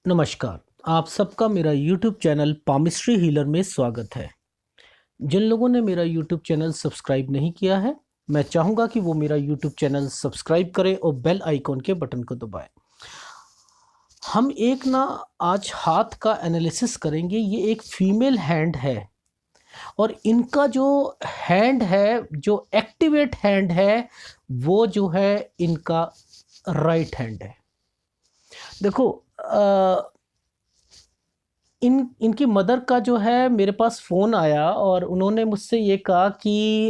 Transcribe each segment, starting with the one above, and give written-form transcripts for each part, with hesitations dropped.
नमस्कार। आप सबका मेरा यूट्यूब चैनल पामिस्ट्री हीलर में स्वागत है। जिन लोगों ने मेरा यूट्यूब चैनल सब्सक्राइब नहीं किया है, मैं चाहूँगा कि वो मेरा यूट्यूब चैनल सब्सक्राइब करें और बेल आइकॉन के बटन को दबाएं। हम एक ना आज हाथ का एनालिसिस करेंगे। ये एक फीमेल हैंड है और इनका जो हैंड है, जो एक्टिवेट हैंड है, वो जो है इनका राइट हैंड है। देखो, इनकी मदर का जो है मेरे पास फ़ोन आया और उन्होंने मुझसे ये कहा कि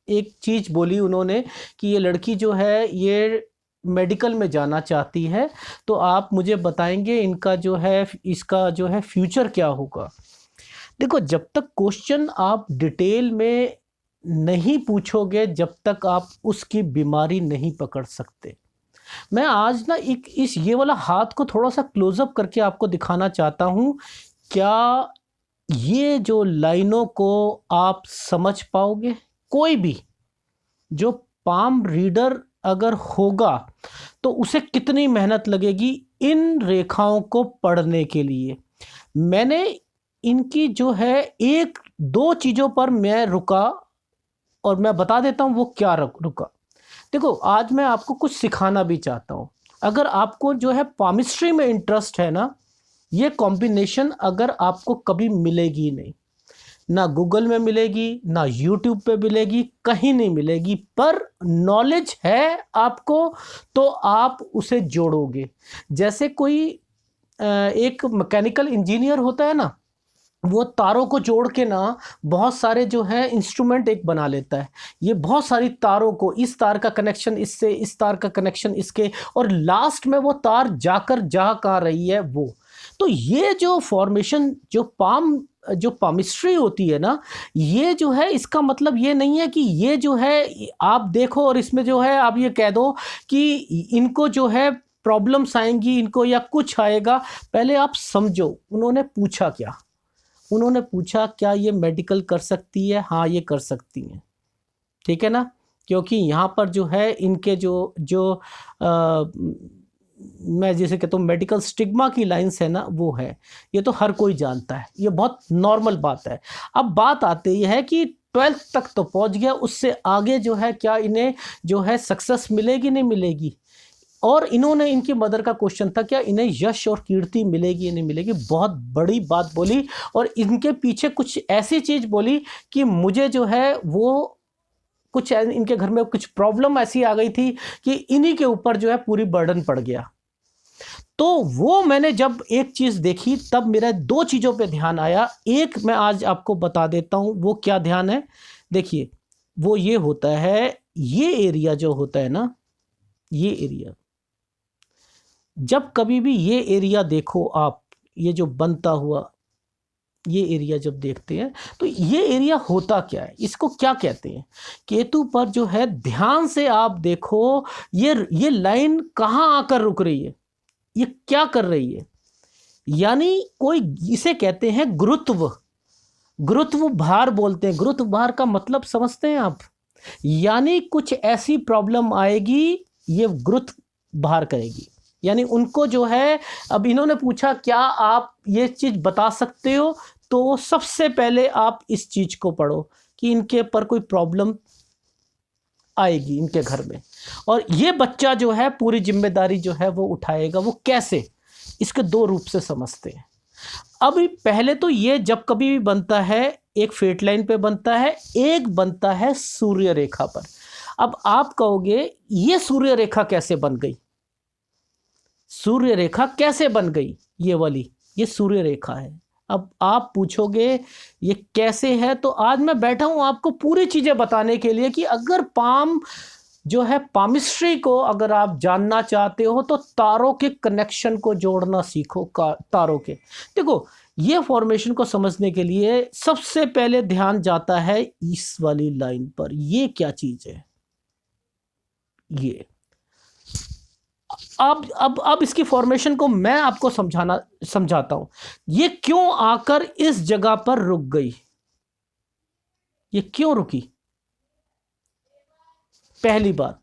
एक चीज़ बोली उन्होंने कि ये लड़की जो है ये मेडिकल में जाना चाहती है, तो आप मुझे बताएंगे इनका जो है इसका जो है फ्यूचर क्या होगा। देखो, जब तक क्वेश्चन आप डिटेल में नहीं पूछोगे, जब तक आप उसकी बीमारी नहीं पकड़ सकते। मैं आज ना एक इस ये वाला हाथ को थोड़ा सा क्लोजअप करके आपको दिखाना चाहता हूँ। क्या ये जो लाइनों को आप समझ पाओगे? कोई भी जो पाम रीडर अगर होगा तो उसे कितनी मेहनत लगेगी इन रेखाओं को पढ़ने के लिए। मैंने इनकी जो है एक दो चीज़ों पर मैं रुका और मैं बता देता हूँ वो क्या रुका। देखो, आज मैं आपको कुछ सिखाना भी चाहता हूँ। अगर आपको जो है पामिस्ट्री में इंटरेस्ट है ना, ये कॉम्बिनेशन अगर आपको कभी मिलेगी नहीं, ना गूगल में मिलेगी, ना यूट्यूब पे मिलेगी, कहीं नहीं मिलेगी। पर नॉलेज है आपको तो आप उसे जोड़ोगे। जैसे कोई एक मैकेनिकल इंजीनियर होता है ना, वो तारों को जोड़ के ना बहुत सारे जो है इंस्ट्रूमेंट एक बना लेता है। ये बहुत सारी तारों को, इस तार का कनेक्शन इससे, इस तार का कनेक्शन इसके, और लास्ट में वो तार जाकर जहाँ कहाँ रही है वो। तो ये जो फॉर्मेशन जो पामिस्ट्री होती है ना, ये जो है इसका मतलब ये नहीं है कि ये जो है आप देखो और इसमें जो है आप ये कह दो कि इनको जो है प्रॉब्लम्स आएंगी इनको या कुछ आएगा। पहले आप समझो उन्होंने पूछा क्या। उन्होंने पूछा क्या ये मेडिकल कर सकती है? हाँ, ये कर सकती हैं। ठीक है ना? क्योंकि यहाँ पर जो है इनके जो जो आ, मैं जैसे कहता हूँ मेडिकल स्टिग्मा की लाइंस है ना, वो है। ये तो हर कोई जानता है, ये बहुत नॉर्मल बात है। अब बात आती है कि 12th तक तो पहुँच गया, उससे आगे जो है क्या इन्हें जो है सक्सेस मिलेगी नहीं मिलेगी। और इन्होंने, इनकी मदर का क्वेश्चन था क्या इन्हें यश और कीर्ति मिलेगी या नहीं मिलेगी। बहुत बड़ी बात बोली और इनके पीछे कुछ ऐसी चीज़ बोली कि मुझे जो है वो कुछ इनके घर में कुछ प्रॉब्लम ऐसी आ गई थी कि इन्हीं के ऊपर जो है पूरी बर्डन पड़ गया। तो वो मैंने जब एक चीज़ देखी तब मेरा दो चीज़ों पे ध्यान आया। एक मैं आज आपको बता देता हूँ वो क्या ध्यान है। देखिए, वो ये होता है, ये एरिया जो होता है ना, ये एरिया, जब कभी भी ये एरिया देखो आप, ये जो बनता हुआ ये एरिया जब देखते हैं तो ये एरिया होता क्या है, इसको क्या कहते हैं। केतु पर जो है ध्यान से आप देखो, ये लाइन कहाँ आकर रुक रही है, ये क्या कर रही है। यानी कोई, इसे कहते हैं गुरुत्व। गुरुत्व भार बोलते हैं। गुरुत्व भार का मतलब समझते हैं आप? यानी कुछ ऐसी प्रॉब्लम आएगी, ये गुरुत्व भार करेगी। यानी उनको जो है, अब इन्होंने पूछा क्या आप ये चीज़ बता सकते हो, तो सबसे पहले आप इस चीज़ को पढ़ो कि इनके पर कोई प्रॉब्लम आएगी इनके घर में, और ये बच्चा जो है पूरी जिम्मेदारी जो है वो उठाएगा। वो कैसे, इसके दो रूप से समझते हैं। अभी पहले तो ये जब कभी भी बनता है, एक फेट लाइन पे बनता है, एक बनता है सूर्य रेखा पर। अब आप कहोगे ये सूर्य रेखा कैसे बन गई? सूर्य रेखा कैसे बन गई? ये वाली, ये सूर्य रेखा है। अब आप पूछोगे ये कैसे है, तो आज मैं बैठा हूं आपको पूरी चीजें बताने के लिए कि अगर पाम जो है, पामिस्ट्री को अगर आप जानना चाहते हो तो तारों के कनेक्शन को जोड़ना सीखो। तारों के, देखो, ये फॉर्मेशन को समझने के लिए सबसे पहले ध्यान जाता है इस वाली लाइन पर। ये क्या चीज है? ये अब इसकी फॉर्मेशन को मैं आपको समझाता हूं। ये क्यों आकर इस जगह पर रुक गई, ये क्यों रुकी, पहली बात।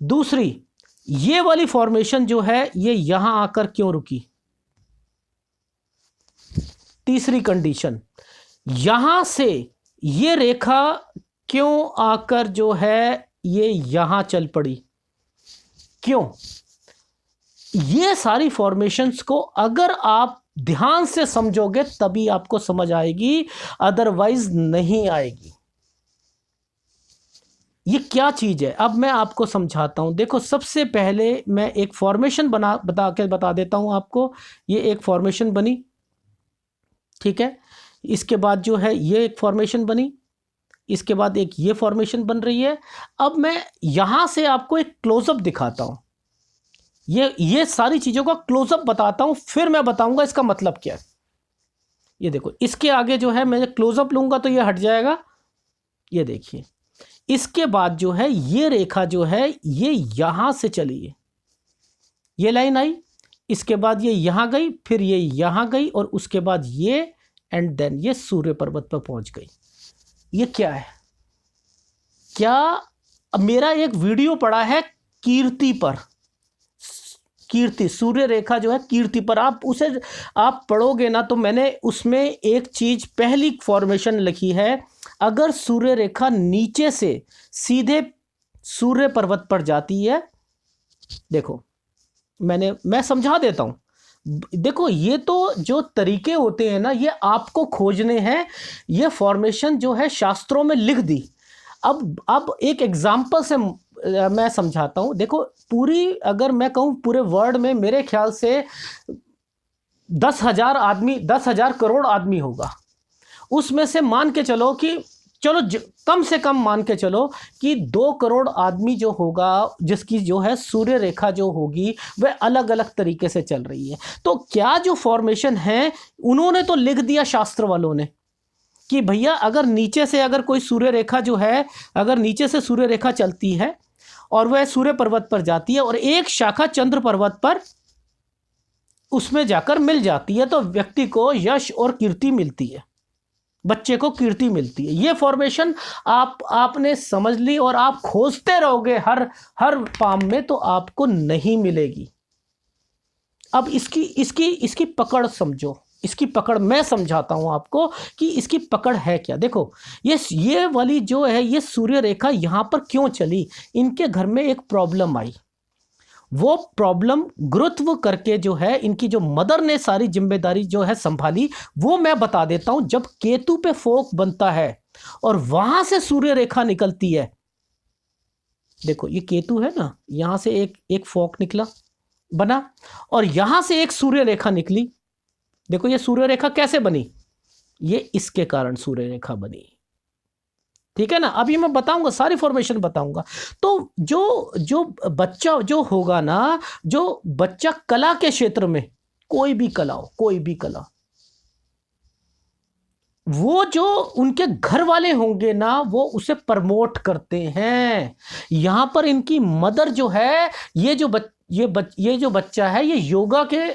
दूसरी, ये वाली फॉर्मेशन जो है ये यहां आकर क्यों रुकी? तीसरी कंडीशन, यहां से ये रेखा क्यों आकर जो है ये यहां चल पड़ी, क्यों? ये सारी फॉर्मेशंस को अगर आप ध्यान से समझोगे तभी आपको समझ आएगी, अदरवाइज नहीं आएगी। ये क्या चीज है अब मैं आपको समझाता हूं। देखो, सबसे पहले मैं एक फॉर्मेशन बता देता हूं आपको। ये एक फॉर्मेशन बनी, ठीक है। इसके बाद जो है ये एक फॉर्मेशन बनी, इसके बाद एक ये फॉर्मेशन बन रही है। अब मैं यहां से आपको एक क्लोजअप दिखाता हूं, ये सारी चीजों का क्लोजअप बताता हूं, फिर मैं बताऊंगा इसका मतलब क्या है। ये देखो, इसके आगे जो है मैं क्लोजअप लूंगा तो ये हट जाएगा, ये देखिए। इसके बाद जो है ये रेखा जो है ये यहां से चली है, ये लाइन आई, इसके बाद ये यहां गई, फिर ये यहां गई, और उसके बाद ये, एंड देन ये सूर्य पर्वत पर पहुंच गई। ये क्या है? क्या मेरा एक वीडियो पड़ा है कीर्ति पर, कीर्ति सूर्य रेखा जो है कीर्ति पर, आप उसे आप पढ़ोगे ना तो मैंने उसमें एक चीज पहली फॉर्मेशन लिखी है। अगर सूर्य रेखा नीचे से सीधे सूर्य पर्वत पर जाती है, देखो मैं समझा देता हूं। देखो, ये तो जो तरीके होते हैं ना, ये आपको खोजने हैं। ये फॉर्मेशन जो है शास्त्रों में लिख दी। अब एक एग्जाम्पल से मैं समझाता हूं। देखो, पूरी अगर मैं कहूं पूरे वर्ल्ड में मेरे ख्याल से 10,000 आदमी, 10,000 करोड़ आदमी होगा। उसमें से मान के चलो कि चलो कम से कम मान के चलो कि 2 करोड़ आदमी जो होगा, जिसकी जो है सूर्य रेखा जो होगी वह अलग अलग तरीके से चल रही है। तो क्या जो फॉर्मेशन है उन्होंने तो लिख दिया शास्त्र वालों ने कि भैया अगर नीचे से अगर कोई सूर्य रेखा जो है, अगर नीचे से सूर्य रेखा चलती है और वह सूर्य पर्वत पर जाती है और एक शाखा चंद्र पर्वत पर उसमें जाकर मिल जाती है, तो व्यक्ति को यश और कीर्ति मिलती है, बच्चे को कीर्ति मिलती है। ये फॉर्मेशन आपने समझ ली और आप खोजते रहोगे हर पाम में तो आपको नहीं मिलेगी। अब इसकी पकड़ समझो, इसकी पकड़ मैं समझाता हूं आपको कि इसकी पकड़ है क्या। देखो, ये वाली जो है ये सूर्य रेखा यहां पर क्यों चली। इनके घर में एक प्रॉब्लम आई, वो प्रॉब्लम गुरुत्व करके जो है इनकी जो मदर ने सारी जिम्मेदारी जो है संभाली, वो मैं बता देता हूं। जब केतु पे फोक बनता है और वहां से सूर्य रेखा निकलती है, देखो ये केतु है ना, यहां से एक फोक निकला बना और यहां से एक सूर्य रेखा निकली। देखो ये सूर्य रेखा कैसे बनी, ये इसके कारण सूर्य रेखा बनी, ठीक है ना। अभी मैं बताऊंगा, सारी फॉर्मेशन बताऊंगा। तो जो बच्चा जो होगा ना, जो बच्चा कला के क्षेत्र में, कोई भी कला हो, कोई भी कला, वो जो उनके घर वाले होंगे ना वो उसे प्रमोट करते हैं। यहां पर इनकी मदर जो है, ये जो बच्चा है ये योगा के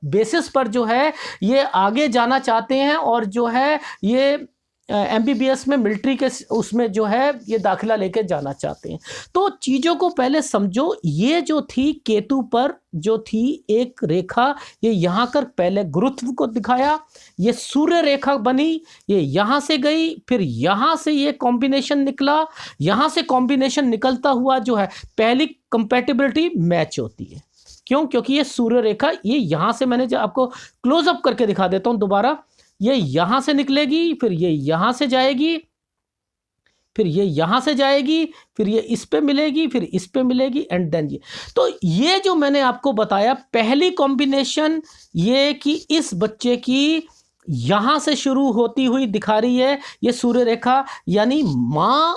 बेसिस पर जो है ये आगे जाना चाहते हैं और जो है ये MBBS में मिलिट्री के उसमें जो है ये दाखिला लेके जाना चाहते हैं। तो चीज़ों को पहले समझो। ये जो थी केतु पर जो थी एक रेखा, ये यहाँ कर पहले गुरुत्व को दिखाया, ये सूर्य रेखा बनी, ये यहाँ से गई, फिर यहाँ से ये कॉम्बिनेशन निकला, यहाँ से कॉम्बिनेशन निकलता हुआ जो है पहली कंपैटिबिलिटी मैच होती है। क्यों? क्योंकि ये सूर्य रेखा ये यहाँ से, मैंने जो आपको क्लोजअप करके दिखा देता हूँ दोबारा, ये यहां से निकलेगी, फिर ये यहां से जाएगी, फिर ये यहां से जाएगी, फिर ये इस पे मिलेगी, फिर इस पे मिलेगी, एंड देन ये। तो ये जो मैंने आपको बताया पहली कॉम्बिनेशन, ये कि इस बच्चे की यहां से शुरू होती हुई दिखा रही है ये सूर्य रेखा, यानी मां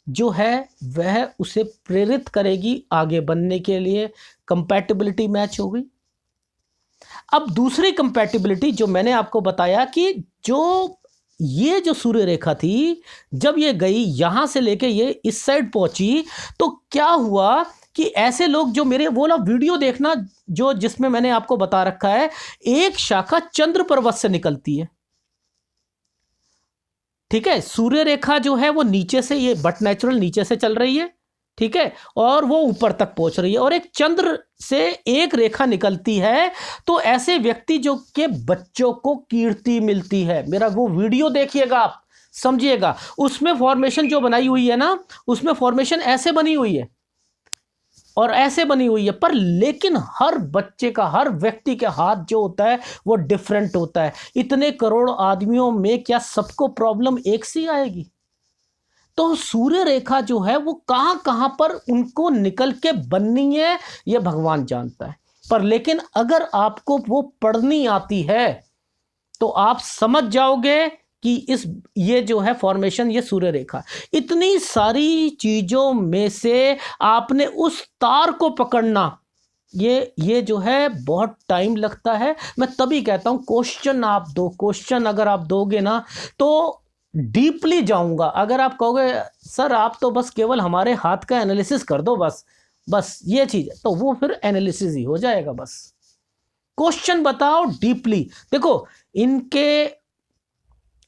जो है वह उसे प्रेरित करेगी आगे बढ़ने के लिए। कंपैटिबिलिटी मैच हो गई। अब दूसरी कंपैटिबिलिटी जो मैंने आपको बताया कि ये जो सूर्य रेखा थी, जब ये गई यहां से लेके ये इस साइड पहुंची, तो क्या हुआ कि ऐसे लोग जो मेरे वो ना वीडियो देखना जो जिसमें मैंने आपको बता रखा है, एक शाखा चंद्र पर्वत से निकलती है, ठीक है। सूर्य रेखा जो है वो नीचे से, ये बट नेचुरल नीचे से चल रही है, ठीक है, और वो ऊपर तक पहुंच रही है और एक चंद्र से एक रेखा निकलती है, तो ऐसे व्यक्ति जो के बच्चों को कीर्ति मिलती है। मेरा वो वीडियो देखिएगा, आप समझिएगा, उसमें फॉर्मेशन जो बनाई हुई है ना, उसमें फॉर्मेशन ऐसे बनी हुई है और ऐसे बनी हुई है, पर लेकिन हर बच्चे का, हर व्यक्ति के हाथ जो होता है वो डिफरेंट होता है। इतने करोड़ आदमियों में क्या सबको प्रॉब्लम एक सी आएगी? तो सूर्य रेखा जो है वो कहां कहां पर उनको निकल के बननी है, ये भगवान जानता है। पर लेकिन अगर आपको वो पढ़नी आती है तो आप समझ जाओगे कि ये जो है फॉर्मेशन, ये सूर्य रेखा, इतनी सारी चीजों में से आपने उस तार को पकड़ना, ये जो है बहुत टाइम लगता है। मैं तभी कहता हूं क्वेश्चन आप दो, क्वेश्चन अगर आप दोगे ना तो डीपली जाऊंगा। अगर आप कहोगे सर आप तो बस केवल हमारे हाथ का एनालिसिस कर दो, बस ये चीज है, तो वो फिर एनालिसिस ही हो जाएगा। बस क्वेश्चन बताओ डीपली। देखो इनके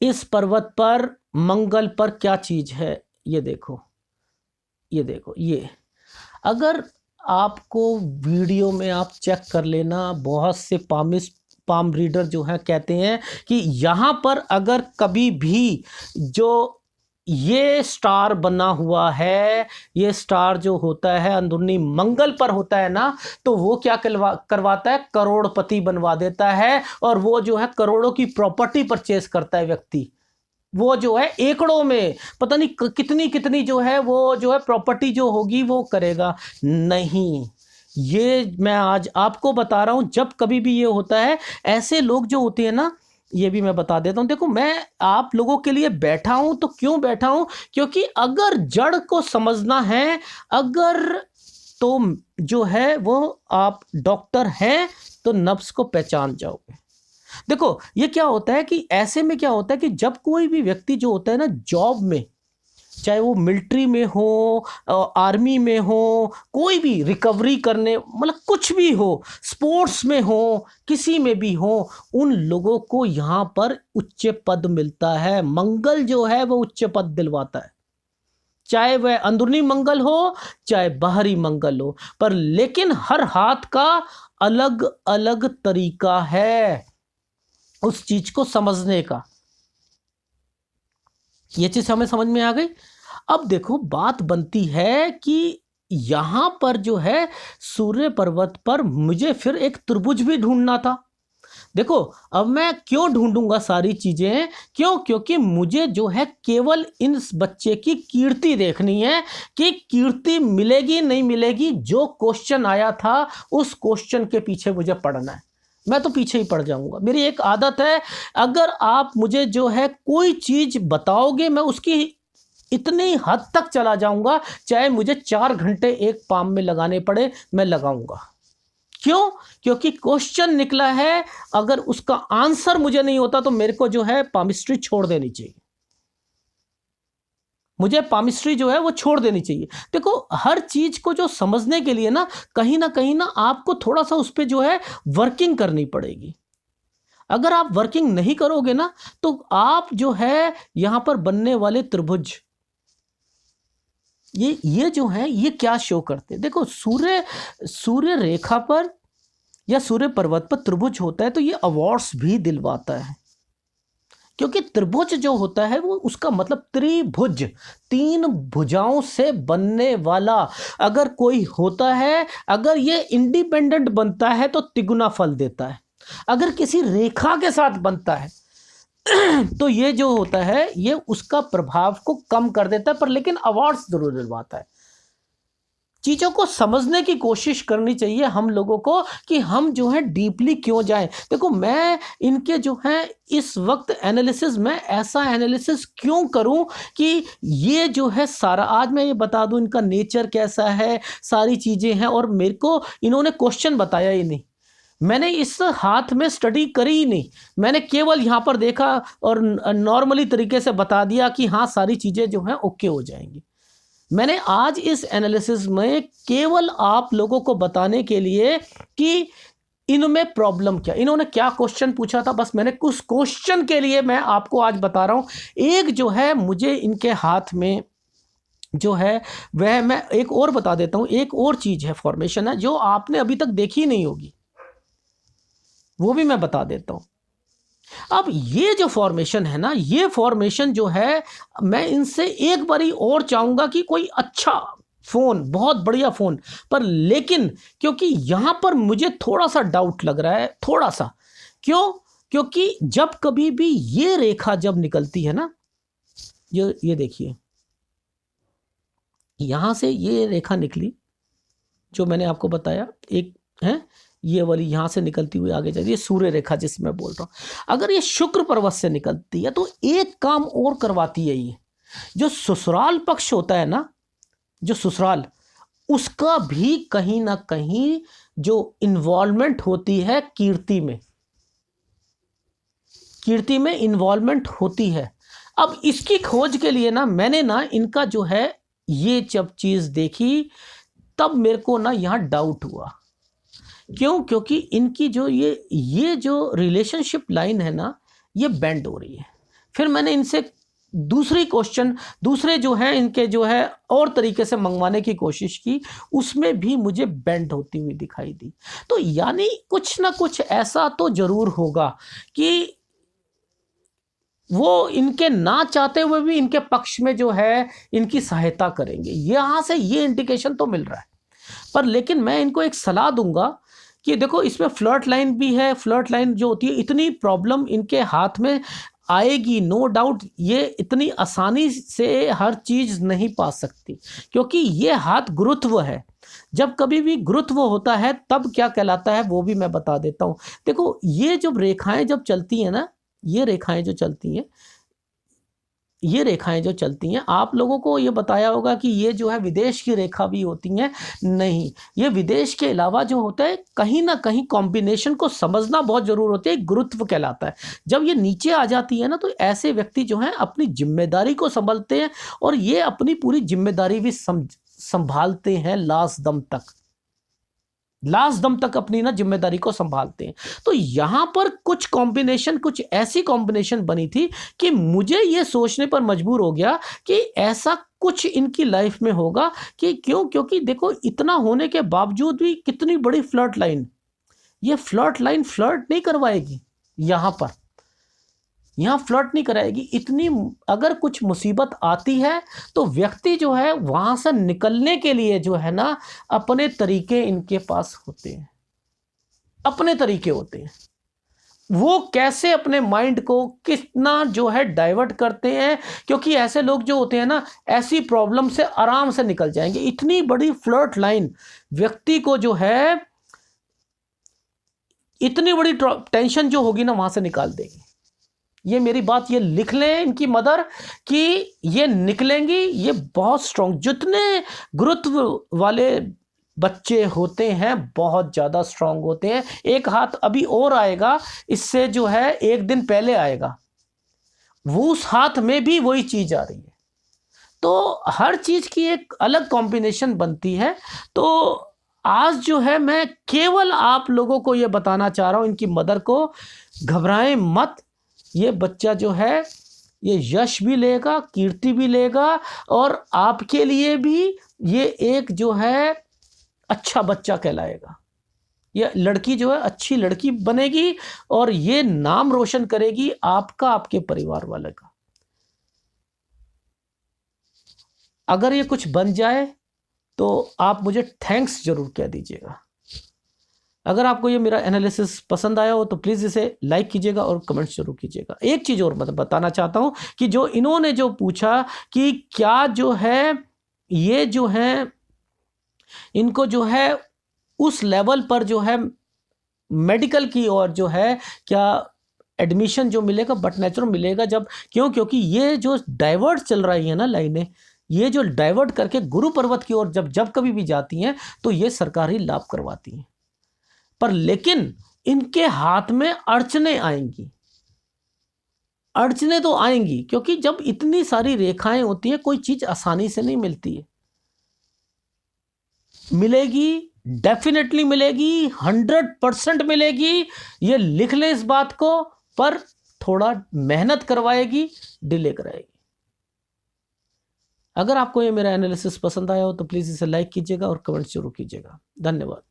इस पर्वत पर, मंगल पर क्या चीज है, ये देखो, ये देखो, ये अगर आपको वीडियो में आप चेक कर लेना, बहुत से पाम रीडर जो हैं कहते हैं कि यहाँ पर अगर कभी भी जो ये स्टार बना हुआ है, ये स्टार जो होता है अंदरूनी मंगल पर होता है ना, तो वो क्या करवाता है, करोड़पति बनवा देता है। और वो जो है करोड़ों की प्रॉपर्टी परचेस करता है व्यक्ति, वो जो है एकड़ों में, पता नहीं कितनी कितनी जो है वो जो है प्रॉपर्टी जो होगी वो करेगा। नहीं, ये मैं आज आपको बता रहा हूं, जब कभी भी ये होता है, ऐसे लोग जो होते हैं ना, ये भी मैं बता देता हूं। देखो मैं आप लोगों के लिए बैठा हूं, तो क्यों बैठा हूं, क्योंकि अगर जड़ को समझना है, अगर तो जो है वो आप डॉक्टर हैं तो नब्ज को पहचान जाओगे। देखो ये क्या होता है कि ऐसे में क्या होता है कि जब कोई भी व्यक्ति जो होता है ना जॉब में, चाहे वो मिलिट्री में हो, आर्मी में हो, कोई भी रिकवरी करने, मतलब कुछ भी हो, स्पोर्ट्स में हो, किसी में भी हो, उन लोगों को यहाँ पर उच्च पद मिलता है। मंगल जो है वो उच्च पद दिलवाता है, चाहे वह अंदरूनी मंगल हो चाहे बाहरी मंगल हो। पर लेकिन हर हाथ का अलग अलग तरीका है उस चीज को समझने का। ये चीज हमें समझ में आ गई। अब देखो बात बनती है कि यहां पर जो है सूर्य पर्वत पर मुझे फिर एक त्रिभुज भी ढूंढना था। देखो अब मैं क्यों ढूंढूंगा सारी चीजें, क्यों, क्योंकि मुझे जो है केवल इन बच्चे की कीर्ति देखनी है कि कीर्ति मिलेगी नहीं मिलेगी। जो क्वेश्चन आया था उस क्वेश्चन के पीछे मुझे पढ़ना है, मैं तो पीछे ही पड़ जाऊंगा। मेरी एक आदत है, अगर आप मुझे जो है कोई चीज बताओगे मैं उसकी इतनी हद तक चला जाऊंगा, चाहे मुझे 4 घंटे एक पाम में लगाने पड़े, मैं लगाऊंगा। क्यों? क्योंकि क्वेश्चन निकला है, अगर उसका आंसर मुझे नहीं होता तो मेरे को जो है पामिस्ट्री छोड़ देनी चाहिए, मुझे पामिस्ट्री जो है वो छोड़ देनी चाहिए। देखो हर चीज को जो समझने के लिए ना कहीं ना आपको थोड़ा सा उस पर जो है वर्किंग करनी पड़ेगी। अगर आप वर्किंग नहीं करोगे ना तो आप जो है यहां पर बनने वाले त्रिभुज, ये जो है ये क्या शो करते हैं। देखो सूर्य रेखा पर या सूर्य पर्वत पर त्रिभुज होता है तो ये अवार्ड्स भी दिलवाता है, क्योंकि त्रिभुज जो होता है वो उसका मतलब त्रिभुज, 3 भुजाओं से बनने वाला अगर कोई होता है, अगर ये इंडिपेंडेंट बनता है तो तिगुना फल देता है। अगर किसी रेखा के साथ बनता है तो ये जो होता है ये उसका प्रभाव को कम कर देता है, पर लेकिन अवार्ड्स जरूर दिलवाता है। चीजों को समझने की कोशिश करनी चाहिए हम लोगों को कि हम जो है डीपली क्यों जाएं। देखो मैं इनके जो है इस वक्त एनालिसिस, मैं ऐसा एनालिसिस क्यों करूं कि ये जो है सारा, आज मैं ये बता दूं इनका नेचर कैसा है, सारी चीजें हैं। और मेरे को इन्होंने क्वेश्चन बताया ही नहीं, मैंने इस हाथ में स्टडी करी ही नहीं, मैंने केवल यहाँ पर देखा और नॉर्मली तरीके से बता दिया कि हाँ सारी चीज़ें जो हैं ओके हो जाएंगी। मैंने आज इस एनालिसिस में केवल आप लोगों को बताने के लिए कि इनमें प्रॉब्लम क्या, इन्होंने क्या क्वेश्चन पूछा था, बस मैंने उस क्वेश्चन के लिए मैं आपको आज बता रहा हूँ। एक जो है मुझे इनके हाथ में जो है वह मैं एक और बता देता हूं, एक और चीज है, फॉर्मेशन है जो आपने अभी तक देखी नहीं होगी, वो भी मैं बता देता हूं। अब ये जो फॉर्मेशन है ना, ये फॉर्मेशन जो है, मैं इनसे एक बारी और चाहूंगा कि कोई अच्छा फोन, बहुत बढ़िया फोन, पर लेकिन क्योंकि यहां पर मुझे थोड़ा सा डाउट लग रहा है, थोड़ा सा। क्यों? क्योंकि जब कभी भी ये रेखा जब निकलती है ना, ये देखिए, यहां से ये रेखा निकली जो मैंने आपको बताया, एक है ये वाली, यहां से निकलती हुई आगे जाती है, सूर्य रेखा जिसमें मैं बोल रहा हूं। अगर ये शुक्र पर्वत से निकलती है तो एक काम और करवाती है ये, जो ससुराल पक्ष होता है ना, जो ससुराल, उसका भी कहीं ना कहीं जो इन्वॉल्वमेंट होती है कीर्ति में, कीर्ति में इन्वॉल्वमेंट होती है। अब इसकी खोज के लिए ना मैंने ना इनका जो है ये जब चीज देखी, तब मेरे को ना यहां डाउट हुआ। क्यों? क्योंकि इनकी जो ये जो रिलेशनशिप लाइन है ना, ये बेंड हो रही है। फिर मैंने इनसे दूसरी क्वेश्चन, दूसरे जो है इनके जो है और तरीके से मंगवाने की कोशिश की, उसमें भी मुझे बेंड होती हुई दिखाई दी। तो यानी कुछ ना कुछ ऐसा तो जरूर होगा कि वो इनके ना चाहते हुए भी इनके पक्ष में जो है इनकी सहायता करेंगे, यहां से ये इंडिकेशन तो मिल रहा है। पर लेकिन मैं इनको एक सलाह दूंगा कि देखो, इसमें फ्लर्ट लाइन भी है। फ्लर्ट लाइन जो होती है, इतनी प्रॉब्लम इनके हाथ में आएगी, नो डाउट, ये इतनी आसानी से हर चीज नहीं पा सकती, क्योंकि ये हाथ गुरुत्व है। जब कभी भी गुरुत्व होता है तब क्या कहलाता है वो भी मैं बता देता हूं। देखो, ये जब रेखाएं जब चलती हैं ना, ये रेखाएं जो चलती हैं, ये रेखाएं जो चलती हैं, आप लोगों को ये बताया होगा कि ये जो है विदेश की रेखा भी होती हैं। नहीं, ये विदेश के अलावा जो होता है, कहीं ना कहीं कॉम्बिनेशन को समझना बहुत जरूर होता है, गुरुत्व कहलाता है। जब ये नीचे आ जाती है ना, तो ऐसे व्यक्ति जो हैं अपनी जिम्मेदारी को संभालते हैं, और ये अपनी पूरी जिम्मेदारी भी संभालते हैं लास्ट दम तक, लास्ट दम तक अपनी ना जिम्मेदारी को संभालते हैं। तो यहां पर कुछ कॉम्बिनेशन, कुछ ऐसी कॉम्बिनेशन बनी थी कि मुझे यह सोचने पर मजबूर हो गया कि ऐसा कुछ इनकी लाइफ में होगा। कि क्यों? क्योंकि देखो, इतना होने के बावजूद भी कितनी बड़ी फ्लर्ट लाइन, ये फ्लर्ट लाइन फ्लर्ट नहीं करवाएगी यहां पर, यहां फ्लर्ट नहीं कराएगी। इतनी अगर कुछ मुसीबत आती है तो व्यक्ति जो है वहां से निकलने के लिए जो है ना, अपने तरीके इनके पास होते हैं, अपने तरीके होते हैं। वो कैसे अपने माइंड को कितना जो है डाइवर्ट करते हैं, क्योंकि ऐसे लोग जो होते हैं ना, ऐसी प्रॉब्लम से आराम से निकल जाएंगे। इतनी बड़ी फ्लर्ट लाइन व्यक्ति को जो है, इतनी बड़ी टेंशन जो होगी ना, वहां से निकाल देगी। ये मेरी बात ये लिख लें इनकी मदर, कि ये निकलेंगी, ये बहुत स्ट्रांग। जितने गुरुत्व वाले बच्चे होते हैं बहुत ज़्यादा स्ट्रांग होते हैं। एक हाथ अभी और आएगा, इससे जो है एक दिन पहले आएगा, वो उस हाथ में भी वही चीज़ आ रही है। तो हर चीज़ की एक अलग कॉम्बिनेशन बनती है। तो आज जो है मैं केवल आप लोगों को ये बताना चाह रहा हूँ, इनकी मदर को, घबराएं मत। ये बच्चा जो है ये यश भी लेगा, कीर्ति भी लेगा, और आपके लिए भी ये एक जो है अच्छा बच्चा कहलाएगा। ये लड़की जो है अच्छी लड़की बनेगी, और ये नाम रोशन करेगी आपका, आपके परिवार वाले का। अगर ये कुछ बन जाए तो आप मुझे थैंक्स जरूर कह दीजिएगा। अगर आपको ये मेरा एनालिसिस पसंद आया हो तो प्लीज़ इसे लाइक कीजिएगा और कमेंट्स जरूर कीजिएगा। एक चीज़ और मैं बताना चाहता हूँ कि जो इन्होंने जो पूछा कि क्या जो है ये जो है इनको जो है उस लेवल पर जो है मेडिकल की और जो है क्या एडमिशन जो मिलेगा, बट नेचुरल मिलेगा जब, क्यों? क्योंकि ये जो डाइवर्ट चल रही है ना लाइनें, ये जो डाइवर्ट करके गुरु पर्वत की ओर जब जब कभी भी जाती हैं तो ये सरकारी लाभ करवाती हैं। पर लेकिन इनके हाथ में अड़चने आएंगी, अड़चने तो आएंगी, क्योंकि जब इतनी सारी रेखाएं होती हैं, कोई चीज आसानी से नहीं मिलती है। मिलेगी, डेफिनेटली मिलेगी, 100% मिलेगी, ये लिख ले इस बात को। पर थोड़ा मेहनत करवाएगी, डिले कराएगी। अगर आपको ये मेरा एनालिसिस पसंद आया हो तो प्लीज़ इसे लाइक कीजिएगा और कमेंट जरूर कीजिएगा। धन्यवाद।